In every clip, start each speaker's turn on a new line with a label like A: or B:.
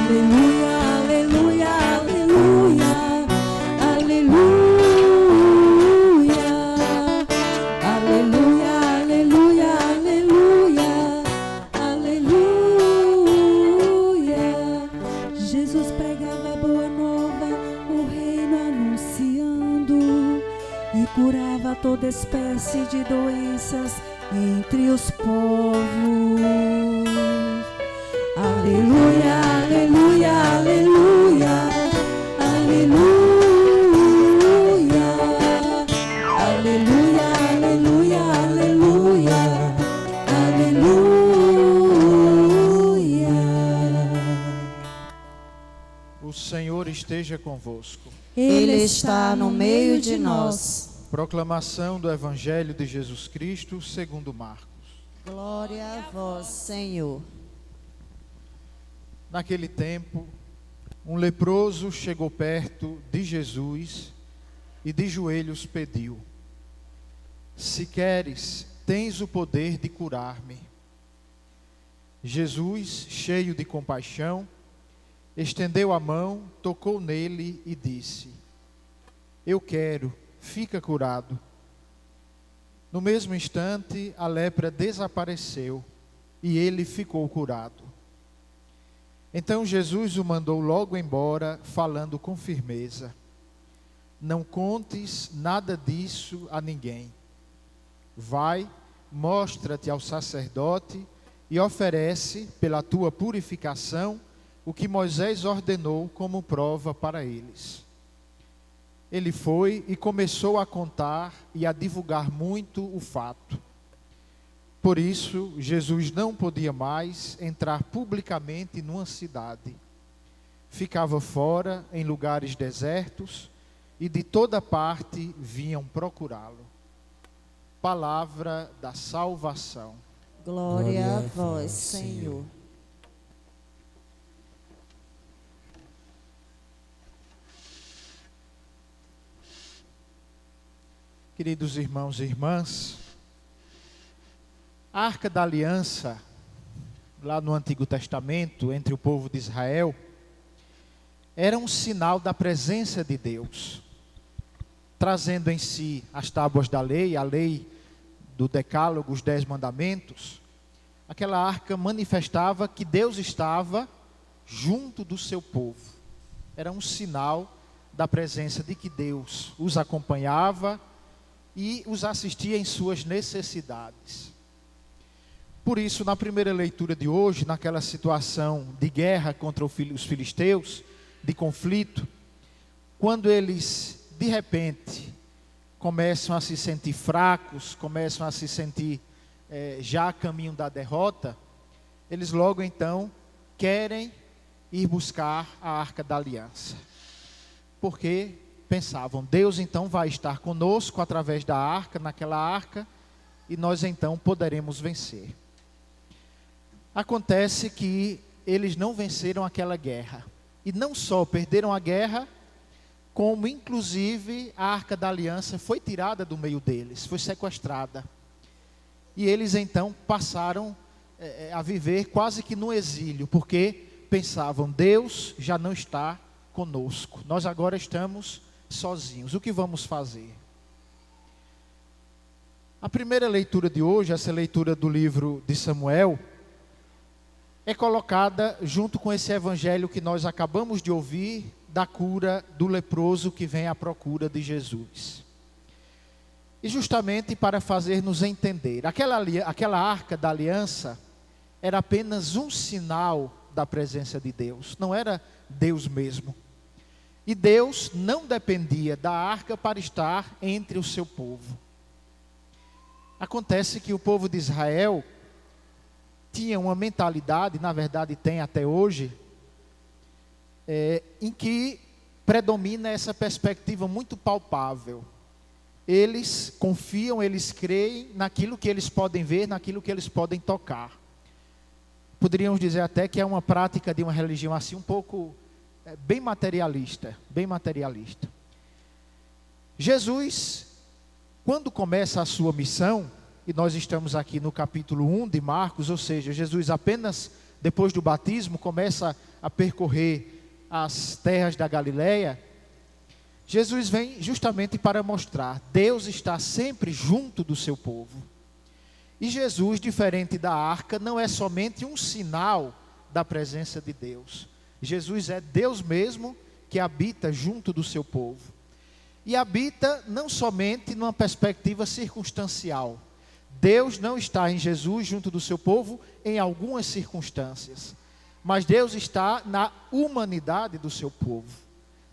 A: Aleluia, aleluia, aleluia, aleluia, aleluia, aleluia, aleluia. Jesus pregava a boa nova, o reino anunciando, e curava toda espécie de doenças entre os povos. Aleluia, aleluia, aleluia, aleluia, aleluia, aleluia, aleluia, aleluia.
B: O Senhor esteja convosco.
A: Ele está no meio de nós.
B: Proclamação do Evangelho de Jesus Cristo segundo Marcos.
A: Glória a vós, Senhor.
B: Naquele tempo, um leproso chegou perto de Jesus e de joelhos pediu: se queres, tens o poder de curar-me. Jesus, cheio de compaixão, estendeu a mão, tocou nele e disse: eu quero, fica curado. No mesmo instante, a lepra desapareceu e ele ficou curado. Então Jesus o mandou logo embora, falando com firmeza: não contes nada disso a ninguém. Vai, mostra-te ao sacerdote e oferece, pela tua purificação, o que Moisés ordenou como prova para eles. Ele foi e começou a contar e a divulgar muito o fato. Por isso, Jesus não podia mais entrar publicamente numa cidade. Ficava fora, em lugares desertos, e de toda parte vinham procurá-lo. Palavra da salvação.
A: Glória a vós, Senhor.
B: Queridos irmãos e irmãs, a Arca da Aliança, lá no Antigo Testamento, entre o povo de Israel, era um sinal da presença de Deus, trazendo em si as tábuas da lei, a lei do Decálogo, os 10 mandamentos. Aquela arca manifestava que Deus estava junto do seu povo. Era um sinal da presença de que Deus os acompanhava e os assistia em suas necessidades. Por isso, na primeira leitura de hoje, naquela situação de guerra contra os filisteus, de conflito, quando eles, de repente, começam a se sentir fracos, começam a se sentir já a caminho da derrota, eles logo então querem ir buscar a Arca da Aliança. Porque pensavam, Deus então vai estar conosco através da arca, naquela arca, e nós então poderemos vencer. Acontece que eles não venceram aquela guerra. E não só perderam a guerra, como inclusive a Arca da Aliança foi tirada do meio deles, foi sequestrada. E eles então passaram a viver quase que no exílio, porque pensavam, Deus já não está conosco, nós agora estamos sozinhos, o que vamos fazer? A primeira leitura de hoje, essa leitura do livro de Samuel, é colocada junto com esse evangelho que nós acabamos de ouvir, da cura do leproso que vem à procura de Jesus. E justamente para fazer-nos entender, aquela arca da aliança era apenas um sinal da presença de Deus, não era Deus mesmo. E Deus não dependia da arca para estar entre o seu povo. Acontece que o povo de Israel tinha uma mentalidade, na verdade tem até hoje, em que predomina essa perspectiva muito palpável. Eles confiam, eles creem naquilo que eles podem ver, naquilo que eles podem tocar. Poderíamos dizer até que é uma prática de uma religião assim um pouco bem materialista, bem materialista. Jesus, quando começa a sua missão, e nós estamos aqui no capítulo 1 de Marcos, ou seja, Jesus apenas depois do batismo, começa a percorrer as terras da Galileia, Jesus vem justamente para mostrar: Deus está sempre junto do seu povo. E Jesus, diferente da arca, não é somente um sinal da presença de Deus. Jesus é Deus mesmo que habita junto do seu povo. E habita não somente numa perspectiva circunstancial. Deus não está em Jesus junto do seu povo em algumas circunstâncias, mas Deus está na humanidade do seu povo.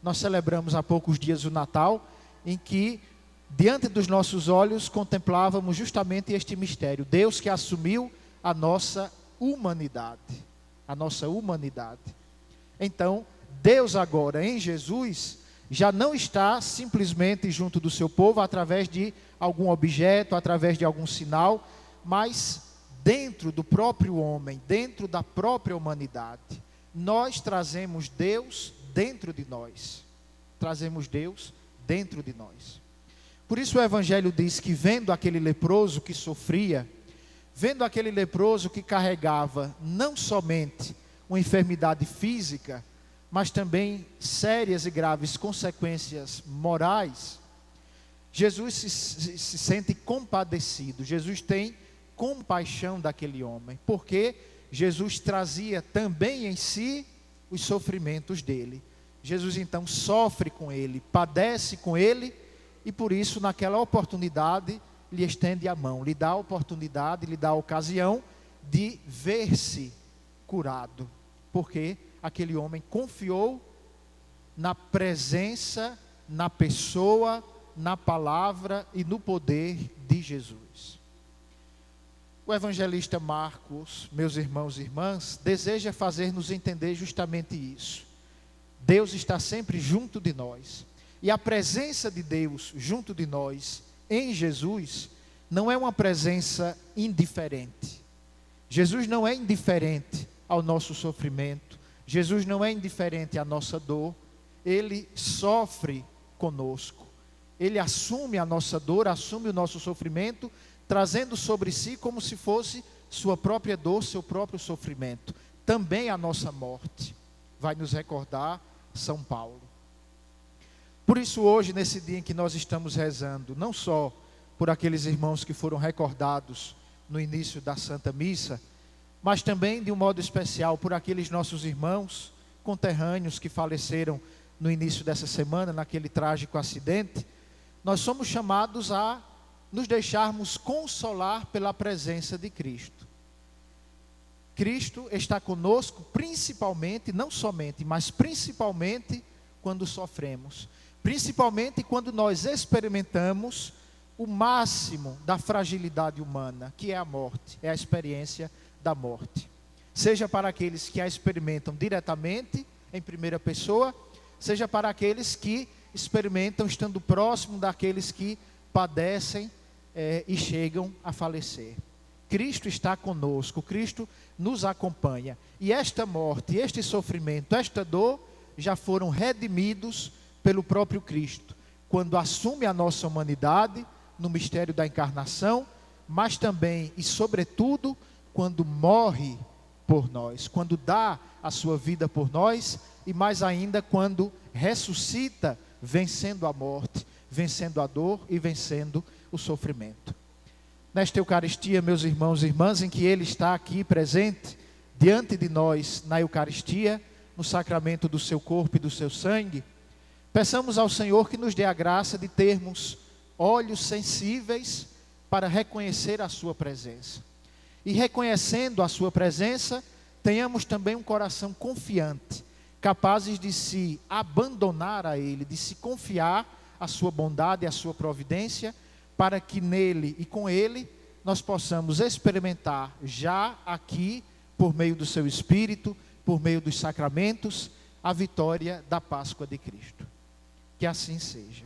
B: Nós celebramos há poucos dias o Natal, em que diante dos nossos olhos contemplávamos justamente este mistério: Deus que assumiu a nossa humanidade, Então, Deus agora em Jesus já não está simplesmente junto do seu povo através de algum objeto, através de algum sinal, mas dentro do próprio homem, dentro da própria humanidade. Nós trazemos Deus dentro de nós. Por isso o Evangelho diz que, vendo aquele leproso que sofria, vendo aquele leproso que carregava não somente uma enfermidade física, mas também sérias e graves consequências morais, Jesus se sente compadecido. Jesus tem compaixão daquele homem, porque Jesus trazia também em si os sofrimentos dele. Jesus então sofre com ele, padece com ele, e por isso naquela oportunidade lhe estende a mão, lhe dá a oportunidade, lhe dá a ocasião de ver-se curado, porque aquele homem confiou na presença, na pessoa, na palavra e no poder de Jesus. O evangelista Marcos, meus irmãos e irmãs, deseja fazer-nos entender justamente isso. Deus está sempre junto de nós. E a presença de Deus junto de nós, em Jesus, não é uma presença indiferente. Jesus não é indiferente ao nosso sofrimento. Jesus não é indiferente à nossa dor. Ele sofre conosco. Ele assume a nossa dor, assume o nosso sofrimento, trazendo sobre si como se fosse sua própria dor, seu próprio sofrimento. Também a nossa morte. Vai nos recordar São Paulo. Por isso hoje, nesse dia em que nós estamos rezando, não só por aqueles irmãos que foram recordados no início da Santa Missa, mas também de um modo especial por aqueles nossos irmãos conterrâneos que faleceram no início dessa semana, naquele trágico acidente, nós somos chamados a nos deixarmos consolar pela presença de Cristo. Cristo está conosco principalmente, não somente, mas principalmente quando sofremos. Principalmente quando nós experimentamos o máximo da fragilidade humana, que é a morte, é a experiência da morte. Seja para aqueles que a experimentam diretamente, em primeira pessoa, seja para aqueles que experimentam estando próximo daqueles que padecem e chegam a falecer. Cristo está conosco, Cristo nos acompanha. E esta morte, este sofrimento, esta dor, já foram redimidos pelo próprio Cristo, quando assume a nossa humanidade no mistério da encarnação, mas também e sobretudo quando morre por nós, quando dá a sua vida por nós, e mais ainda quando ressuscita, vencendo a morte, vencendo a dor e vencendo o sofrimento. Nesta Eucaristia, meus irmãos e irmãs, em que Ele está aqui presente, diante de nós na Eucaristia, no sacramento do seu corpo e do seu sangue, peçamos ao Senhor que nos dê a graça de termos olhos sensíveis para reconhecer a sua presença. E reconhecendo a sua presença, tenhamos também um coração confiante, capazes de se abandonar a Ele, de se confiar à sua bondade e à sua providência, para que nele e com Ele nós possamos experimentar já aqui, por meio do seu Espírito, por meio dos sacramentos, a vitória da Páscoa de Cristo. Que assim seja.